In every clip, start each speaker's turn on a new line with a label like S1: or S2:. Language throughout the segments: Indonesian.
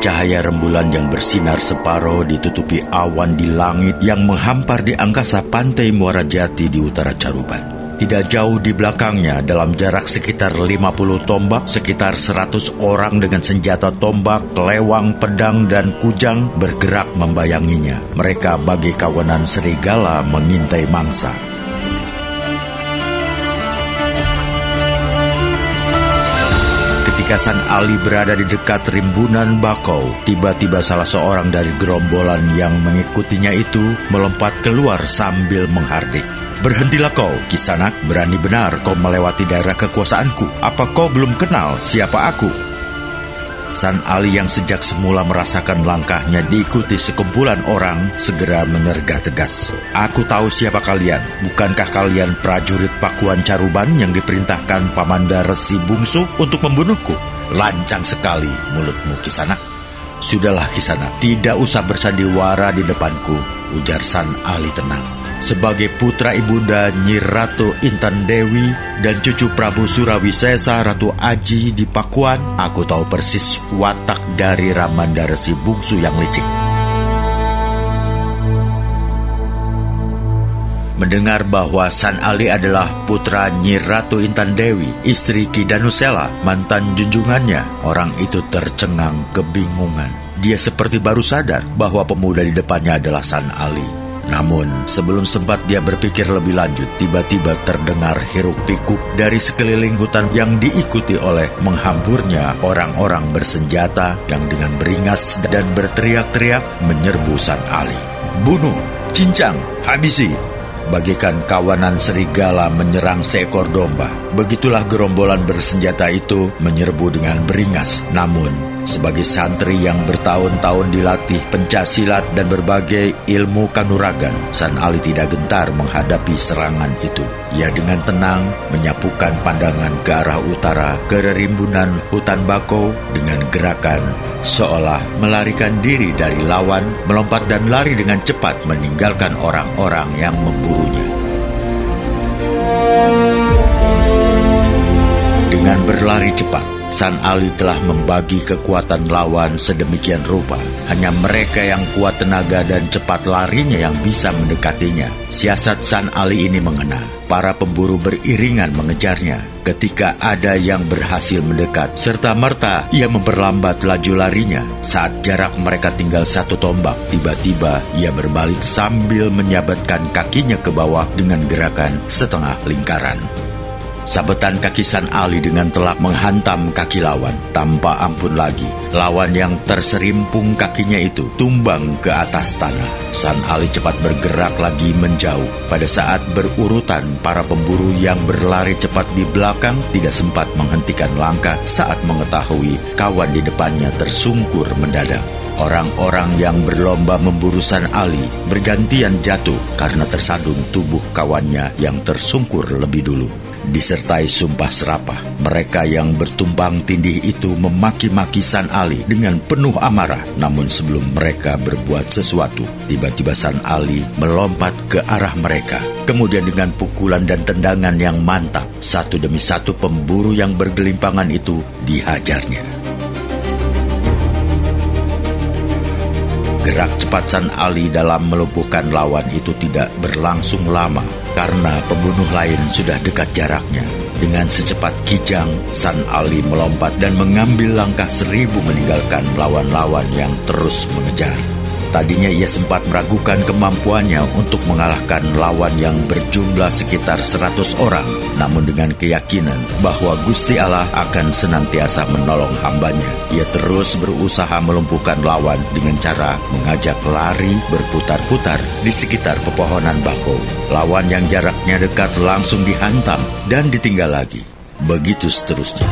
S1: cahaya rembulan yang bersinar separuh ditutupi awan di langit yang menghampar di angkasa pantai Muara Jati di utara Caruban. Tidak jauh di belakangnya, dalam jarak sekitar 50 tombak, sekitar 100 orang dengan senjata tombak, kelewang, pedang, dan kujang bergerak membayanginya. Mereka bagai kawanan serigala mengintai mangsa. Ketika San Ali berada di dekat rimbunan bakau, tiba-tiba salah seorang dari gerombolan yang mengikutinya itu melompat keluar sambil menghardik. "Berhentilah kau, Kisanak, berani benar kau melewati daerah kekuasaanku. Apa kau belum kenal siapa aku?" San Ali yang sejak semula merasakan langkahnya diikuti sekumpulan orang segera menyergah tegas. "Aku tahu siapa kalian. Bukankah kalian prajurit Pakuan Caruban yang diperintahkan Pamanda Resi Bungsu untuk membunuhku? Lancang sekali mulutmu, Kisanak." "Sudahlah, Kisanak, tidak usah bersandiwara di depanku," ujar San Ali tenang. "Sebagai putra ibunda Nyi Ratu Intan Dewi dan cucu Prabu Surawisesa Ratu Aji di Pakuan, aku tahu persis watak dari Ramanda Resi Bungsu yang licik." Mendengar bahwa San Ali adalah putra Nyi Ratu Intan Dewi, istri Ki Danusela, mantan junjungannya, orang itu tercengang kebingungan. Dia seperti baru sadar bahwa pemuda di depannya adalah San Ali. Namun, sebelum sempat dia berpikir lebih lanjut, tiba-tiba terdengar hiruk-pikuk dari sekeliling hutan yang diikuti oleh menghamburnya orang-orang bersenjata yang dengan beringas dan berteriak-teriak menyerbu San Ali. "Bunuh, cincang, habisi!" Bagaikan kawanan serigala menyerang seekor domba, begitulah gerombolan bersenjata itu menyerbu dengan beringas. Namun, sebagai santri yang bertahun-tahun dilatih pencaksilat dan berbagai ilmu kanuragan, San Ali tidak gentar menghadapi serangan itu. Ia dengan tenang menyapukan pandangan ke arah utara, ke rimbunan hutan bakau dengan gerakan seolah melarikan diri dari lawan, melompat dan lari dengan cepat meninggalkan orang-orang yang memburunya. Dengan berlari cepat, San Ali telah membagi kekuatan lawan sedemikian rupa. Hanya mereka yang kuat tenaga dan cepat larinya yang bisa mendekatinya. Siasat San Ali ini mengena. Para pemburu beriringan mengejarnya. Ketika ada yang berhasil mendekat, serta-merta ia memperlambat laju larinya. Saat jarak mereka tinggal 1 tombak, tiba-tiba ia berbalik sambil menyabatkan kakinya ke bawah dengan gerakan setengah lingkaran. Sabetan kaki San Ali dengan telak menghantam kaki lawan tanpa ampun lagi. Lawan yang terserimpung kakinya itu tumbang ke atas tanah. San Ali cepat bergerak lagi menjauh. Pada saat berurutan, para pemburu yang berlari cepat di belakang tidak sempat menghentikan langkah saat mengetahui kawan di depannya tersungkur mendadak. Orang-orang yang berlomba memburu San Ali bergantian jatuh karena tersandung tubuh kawannya yang tersungkur lebih dulu. Disertai sumpah serapah, mereka yang bertumpang tindih itu memaki-maki San Ali dengan penuh amarah. Namun sebelum mereka berbuat sesuatu, tiba-tiba San Ali melompat ke arah mereka. Kemudian dengan pukulan dan tendangan yang mantap, satu demi satu pemburu yang bergelimpangan itu dihajarnya. Gerak cepat San Ali dalam melumpuhkan lawan itu tidak berlangsung lama karena pembunuh lain sudah dekat jaraknya. Dengan secepat kijang, San Ali melompat dan mengambil langkah 1000 meninggalkan lawan-lawan yang terus mengejar. Tadinya ia sempat meragukan kemampuannya untuk mengalahkan lawan yang berjumlah sekitar 100 orang. Namun dengan keyakinan bahwa Gusti Allah akan senantiasa menolong hambanya, ia terus berusaha melumpuhkan lawan dengan cara mengajak lari berputar-putar di sekitar pepohonan bakau. Lawan yang jaraknya dekat langsung dihantam dan ditinggal lagi. Begitu seterusnya.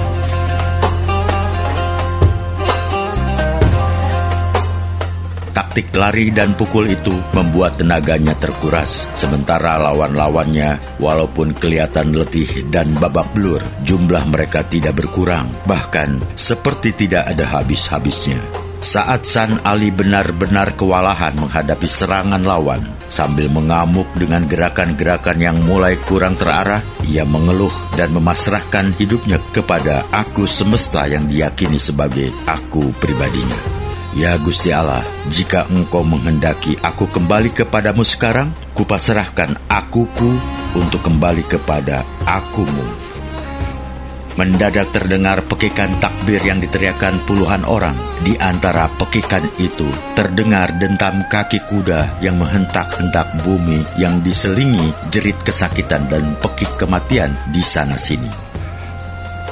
S1: Taktik lari dan pukul itu membuat tenaganya terkuras, sementara lawan-lawannya walaupun kelihatan letih dan babak belur, jumlah mereka tidak berkurang, bahkan seperti tidak ada habis-habisnya. Saat San Ali benar-benar kewalahan menghadapi serangan lawan, sambil mengamuk dengan gerakan-gerakan yang mulai kurang terarah, ia mengeluh dan memasrahkan hidupnya kepada aku semesta yang diyakini sebagai aku pribadinya. Ya Gusti Allah, jika Engkau menghendaki aku kembali kepadamu sekarang, kupasrahkan akuku untuk kembali kepada akumu. Mendadak terdengar pekikan takbir yang diteriakkan puluhan orang. Di antara pekikan itu terdengar dentam kaki kuda yang menghentak-hentak bumi yang diselingi jerit kesakitan dan pekik kematian di sana-sini.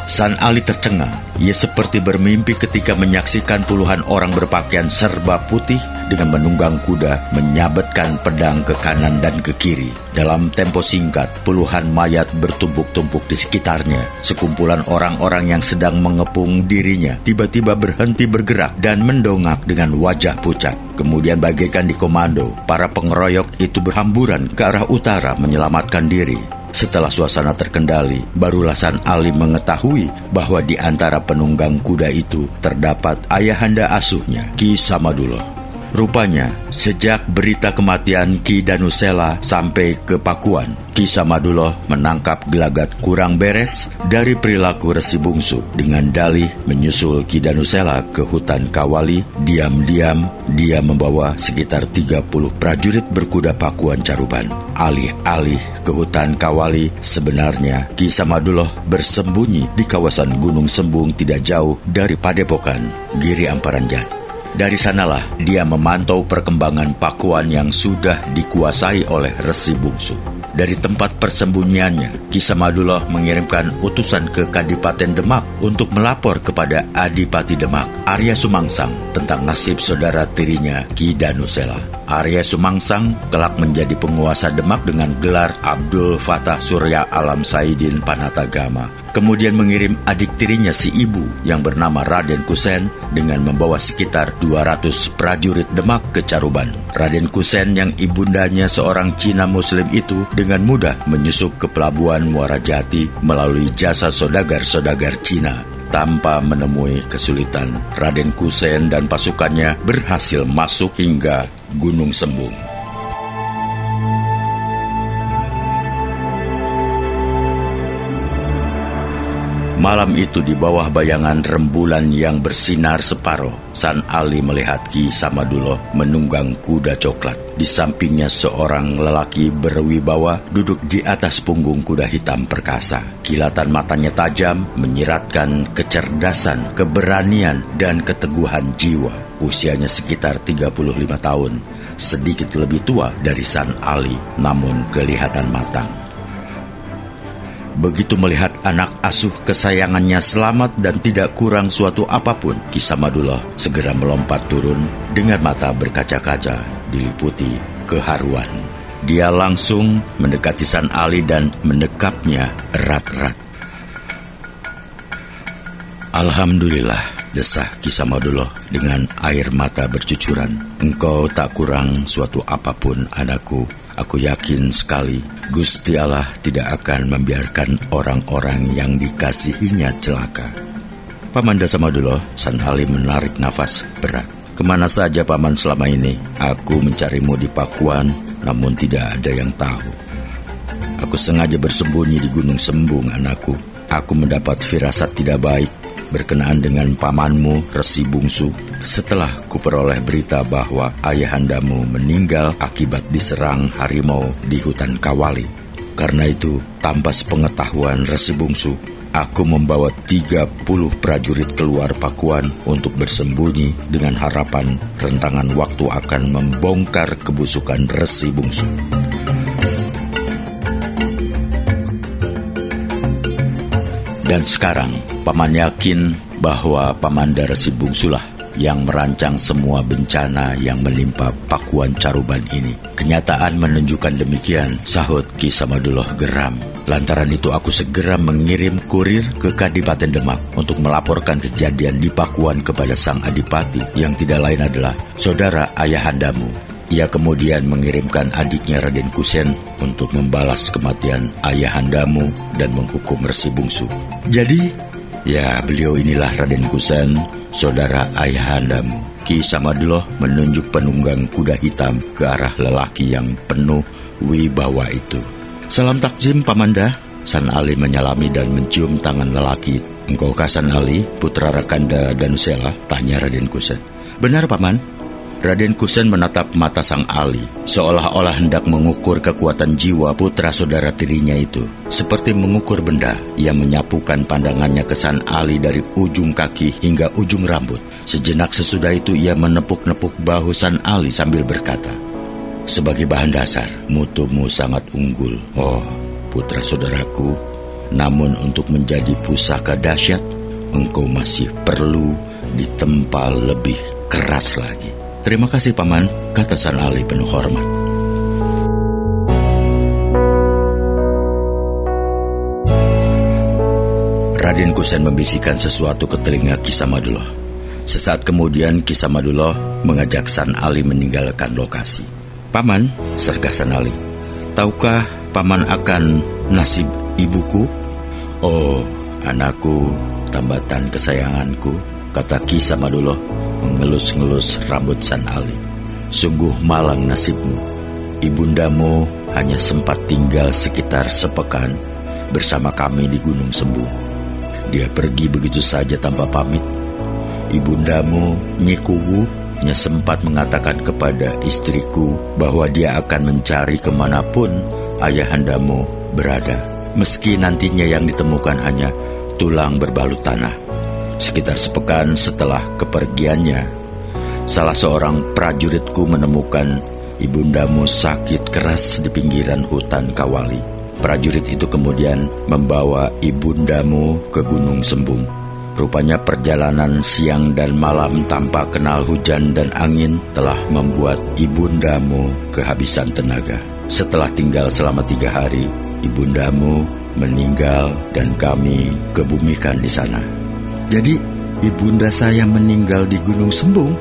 S1: San Ali tercengang. Ia seperti bermimpi ketika menyaksikan puluhan orang berpakaian serba putih dengan menunggang kuda menyabetkan pedang ke kanan dan ke kiri. Dalam tempo singkat, puluhan mayat bertumpuk-tumpuk di sekitarnya. Sekumpulan orang-orang yang sedang mengepung dirinya tiba-tiba berhenti bergerak dan mendongak dengan wajah pucat. Kemudian bagaikan dikomando, para pengeroyok itu berhamburan ke arah utara menyelamatkan diri. Setelah suasana terkendali, barulah San Ali mengetahui bahwa di antara penunggang kuda itu terdapat ayahanda asuhnya, Ki Samaduloh. Rupanya, sejak berita kematian Ki Danusela sampai ke Pakuan, Ki Samaduloh menangkap gelagat kurang beres dari perilaku Resi Bungsu. Dengan dalih menyusul Ki Danusela ke hutan Kawali, diam-diam dia membawa sekitar 30 prajurit berkuda Pakuan Caruban. Alih-alih ke hutan Kawali, sebenarnya Ki Samaduloh bersembunyi di kawasan Gunung Sembung tidak jauh dari Padepokan Giri Amparanjat. Dari sanalah dia memantau perkembangan Pakuan yang sudah dikuasai oleh Resi Bungsu. Dari tempat persembunyiannya, Ki Samaduloh mengirimkan utusan ke Kadipaten Demak untuk melapor kepada Adipati Demak, Arya Sumangsang, tentang nasib saudara tirinya Ki Danusela. Arya Sumangsang kelak menjadi penguasa Demak dengan gelar Abdul Fatah Surya Alam Saidin Panatagama. Kemudian mengirim adik tirinya si ibu yang bernama Raden Kusen dengan membawa sekitar 200 prajurit Demak ke Caruban. Raden Kusen yang ibundanya seorang Cina Muslim itu dengan mudah menyusup ke pelabuhan Muara Jati melalui jasa saudagar-saudagar Cina. Tanpa menemui kesulitan, Raden Kusen dan pasukannya berhasil masuk hingga Gunung Sembung. Malam itu di bawah bayangan rembulan yang bersinar separuh, San Ali melihat Ki Samaduloh menunggang kuda coklat. Di sampingnya seorang lelaki berwibawa duduk di atas punggung kuda hitam perkasa. Kilatan matanya tajam, menyiratkan kecerdasan, keberanian, dan keteguhan jiwa. Usianya sekitar 35 tahun, sedikit lebih tua dari San Ali, namun kelihatan matang. Begitu melihat anak asuh kesayangannya selamat dan tidak kurang suatu apapun, Ki Samaduloh segera melompat turun dengan mata berkaca-kaca diliputi keharuan. Dia langsung mendekati San Ali dan mendekapnya erat-erat. "Alhamdulillah," desah Ki Samaduloh dengan air mata bercucuran. "Engkau tak kurang suatu apapun, anakku. Aku yakin sekali Gusti Allah tidak akan membiarkan orang-orang yang dikasihinya celaka." Paman Samaduloh, San Ali menarik nafas berat. "Kemana saja paman selama ini? Aku mencarimu di Pakuan, namun tidak ada yang tahu. Aku sengaja bersembunyi di Gunung Sembung, anakku. Aku mendapat firasat tidak baik berkenaan dengan pamanmu, Resi Bungsu, setelah kuperoleh berita bahwa ayahandamu meninggal akibat diserang harimau di hutan Kawali. Karena itu, tanpa sepengetahuan Resi Bungsu, aku membawa 30 prajurit keluar Pakuan untuk bersembunyi dengan harapan rentangan waktu akan membongkar kebusukan Resi Bungsu. Dan sekarang, paman yakin bahwa Pamanda Resi Bungsulah yang merancang semua bencana yang menimpa Pakuan Caruban ini. Kenyataan menunjukkan demikian, sahut Ki Samaduloh geram. Lantaran itu aku segera mengirim kurir ke Kadipaten Demak untuk melaporkan kejadian di Pakuan kepada sang adipati yang tidak lain adalah saudara ayahandamu. Ia kemudian mengirimkan adiknya Raden Kusen untuk membalas kematian ayahandamu dan menghukum Resi Bungsu. Jadi, ya beliau inilah Raden Kusen, saudara ayahandamu. Ki Samaduloh menunjuk penunggang kuda hitam ke arah lelaki yang penuh wibawa itu. "Salam takzim, Pamanda." San Ali menyalami dan mencium tangan lelaki. "Engkaukah San Ali, putra Rakanda Danusela?" tanya Raden Kusen. Benar, Paman. Raden Kusen menatap mata Sang Ali, seolah-olah hendak mengukur kekuatan jiwa putra saudara tirinya itu. Seperti mengukur benda, ia menyapukan pandangannya ke San Ali dari ujung kaki hingga ujung rambut. Sejenak sesudah itu ia menepuk-nepuk bahu San Ali sambil berkata, "Sebagai bahan dasar, mutumu sangat unggul, oh putra saudaraku. Namun untuk menjadi pusaka dahsyat, engkau masih perlu ditempa lebih keras lagi." "Terima kasih, Paman," kata San Ali penuh hormat. Raden Kusen membisikkan sesuatu ke telinga Ki Samadullah. Sesaat kemudian Ki Samadullah mengajak San Ali meninggalkan lokasi. "Paman," sergah San Ali, "tahukah Paman akan nasib ibuku?" "Oh, anakku, tambatan kesayanganku," kata Ki Samadullah mengelus-ngelus rambut San Ali. "Sungguh malang nasibmu. Ibundamu hanya sempat tinggal sekitar sepekan bersama kami di Gunung Sembung. Dia pergi begitu saja tanpa pamit. Ibundamu, Nyi Kuwu, hanya sempat mengatakan kepada istriku bahwa dia akan mencari kemanapun ayahandamu berada, meski nantinya yang ditemukan hanya tulang berbalut tanah. Sekitar sepekan setelah kepergiannya, salah seorang prajuritku menemukan ibundamu sakit keras di pinggiran hutan Kawali. Prajurit itu kemudian membawa ibundamu ke Gunung Sembung. Rupanya perjalanan siang dan malam tanpa kenal hujan dan angin telah membuat ibundamu kehabisan tenaga. Setelah tinggal selama 3 hari, ibundamu meninggal dan kami kebumikan di sana." "Jadi, ibunda saya meninggal di Gunung Sembung?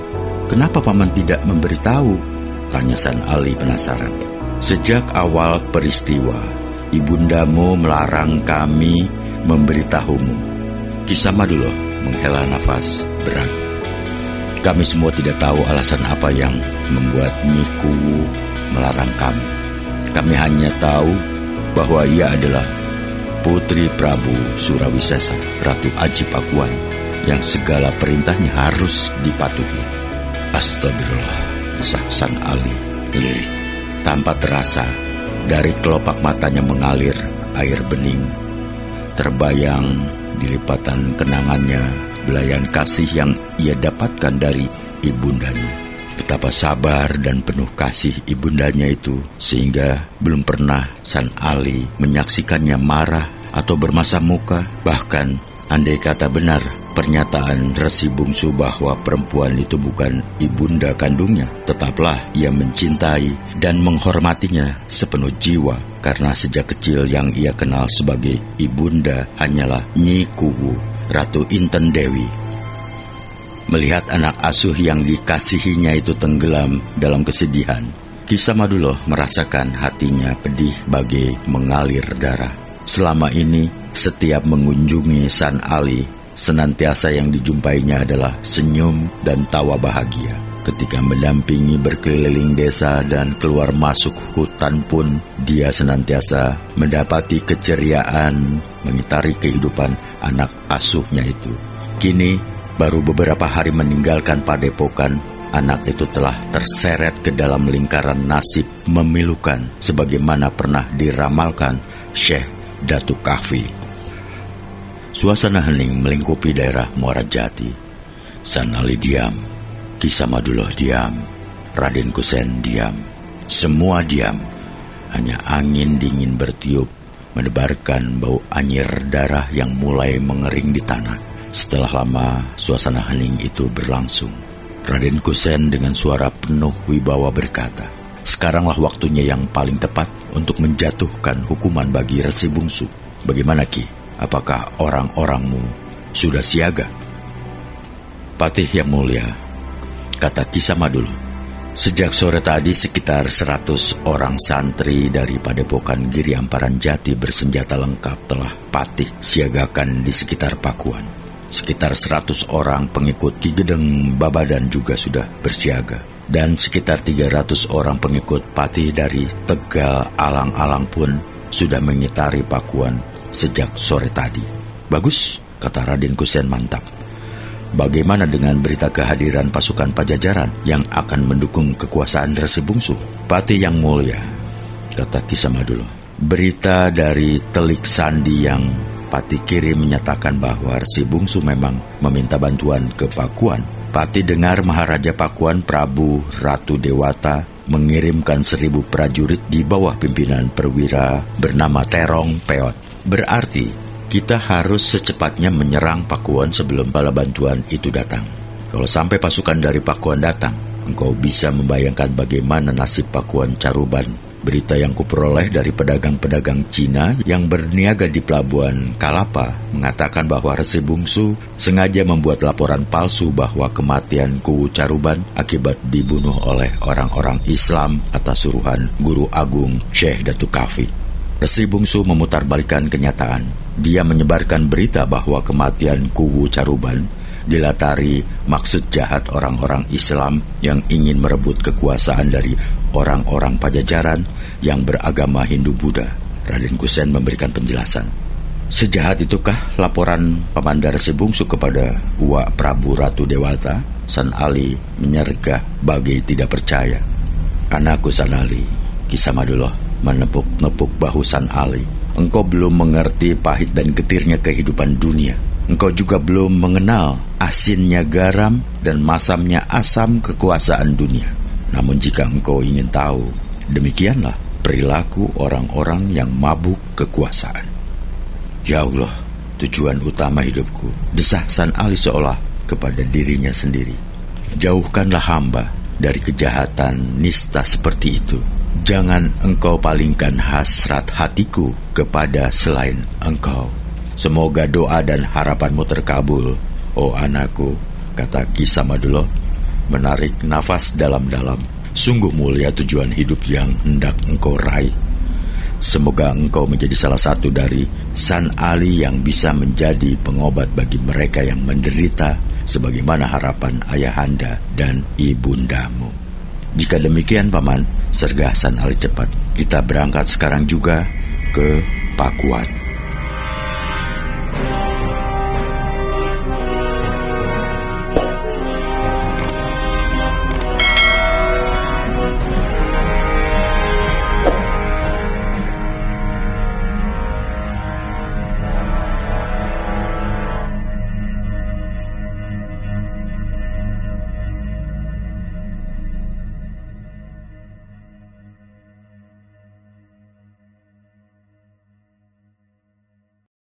S1: Kenapa Paman tidak memberitahu?" tanya San Ali penasaran. "Sejak awal peristiwa, ibundamu melarang kami memberitahumu." Ki Samadullah menghela nafas berat. "Kami semua tidak tahu alasan apa yang membuat Nyi Kuwu melarang kami. Kami hanya tahu bahwa ia adalah putri Prabu Surawisesa, Ratu Aji Pakuan, yang segala perintahnya harus dipatuhi." "Astagfirullah," desah San Ali lirih. Tanpa terasa, dari kelopak matanya mengalir air bening. Terbayang di lipatan kenangannya belayan kasih yang ia dapatkan dari ibundanya. Betapa sabar dan penuh kasih ibundanya itu, sehingga belum pernah San Ali menyaksikannya marah atau bermasa muka. Bahkan andai kata benar pernyataan Resi Bungsu bahwa perempuan itu bukan ibunda kandungnya, tetaplah ia mencintai dan menghormatinya sepenuh jiwa, karena sejak kecil yang ia kenal sebagai ibunda hanyalah Nyi Kuwu, Ratu Inten Dewi. Melihat anak asuh yang dikasihinya itu tenggelam dalam kesedihan, Ki Samadullah merasakan hatinya pedih bagai mengalir darah. Selama ini, setiap mengunjungi San Ali, senantiasa yang dijumpainya adalah senyum dan tawa bahagia. Ketika mendampingi berkeliling desa dan keluar masuk hutan pun, dia senantiasa mendapati keceriaan mengitari kehidupan anak asuhnya itu. Kini, baru beberapa hari meninggalkan padepokan, anak itu telah terseret ke dalam lingkaran nasib memilukan sebagaimana pernah diramalkan Syekh Datuk Kahfi. Suasana hening melingkupi daerah Muara Jati. San Ali diam, Ki Samadullah diam, Raden Kusen diam. Semua diam. Hanya angin dingin bertiup menebarkan bau anyir darah yang mulai mengering di tanah. Setelah lama suasana hening itu berlangsung, Raden Kusen dengan suara penuh wibawa berkata, "Sekaranglah waktunya yang paling tepat untuk menjatuhkan hukuman bagi Resi Bungsu. Bagaimana Ki? Apakah orang-orangmu sudah siaga?" "Patih yang mulia," kata Ki Samadullah, "sejak sore tadi sekitar 100 orang santri dari Padepokan Giri Amparan Jati bersenjata lengkap telah Patih siagakan di sekitar Pakuan. Sekitar 100 orang pengikut Ki Gedeng Babadan juga sudah bersiaga. Dan sekitar 300 orang pengikut Patih dari Tegal Alang-Alang pun sudah mengitari Pakuan sejak sore tadi." "Bagus," kata Raden Kusen mantap. Bagaimana dengan berita kehadiran pasukan Pajajaran yang akan mendukung kekuasaan Resi Bungsu? Pati yang mulia, kata Ki Samadulo, berita dari Telik Sandi yang Pati kirim menyatakan bahwa Resi Bungsu memang meminta bantuan ke Pakuan. Pati dengar Maharaja Pakuan Prabu Ratu Dewata mengirimkan 1000 prajurit di bawah pimpinan perwira bernama Terong Peot. Berarti kita harus secepatnya menyerang Pakuan sebelum bala bantuan itu datang. Kalau sampai pasukan dari Pakuan datang, engkau bisa membayangkan bagaimana nasib Pakuan Caruban. Berita yang kuperoleh dari pedagang-pedagang Cina yang berniaga di pelabuhan Kalapa mengatakan bahwa Resi Bungsu sengaja membuat laporan palsu bahwa kematian Kuwu Caruban akibat dibunuh oleh orang-orang Islam atas suruhan Guru Agung Syekh Datuk Kafi. Resi Bungsu memutarbalikkan kenyataan. Dia menyebarkan berita bahwa kematian Kuwu Caruban dilatari maksud jahat orang-orang Islam yang ingin merebut kekuasaan dari orang-orang Pajajaran yang beragama Hindu-Buddha. Raden Kusen memberikan penjelasan. Sejahat itukah laporan Pamanda Resi Bungsu kepada Uwak Prabu Ratu Dewata? San Ali menyergah bagai tidak percaya. Anakku San Ali, Ki Samadulo menepuk-nepuk bahu San Ali. Engkau belum mengerti pahit dan getirnya kehidupan dunia. Engkau juga belum mengenal asinnya garam dan masamnya asam kekuasaan dunia. Namun jika engkau ingin tahu, demikianlah perilaku orang-orang yang mabuk kekuasaan. Ya Allah, tujuan utama hidupku, desah San Ali seolah kepada dirinya sendiri. Jauhkanlah hamba dari kejahatan nista seperti itu. Jangan engkau palingkan hasrat hatiku kepada selain engkau. Semoga doa dan harapanmu terkabul, oh anakku, kata Ki Samadulo, menarik nafas dalam-dalam. Sungguh mulia tujuan hidup yang hendak engkau raih. Semoga engkau menjadi salah satu dari San Ali yang bisa menjadi pengobat bagi mereka yang menderita, sebagaimana harapan ayahanda dan ibundamu. Jika demikian, Paman, sergah San Ali cepat. Kita berangkat sekarang juga ke Pakuan.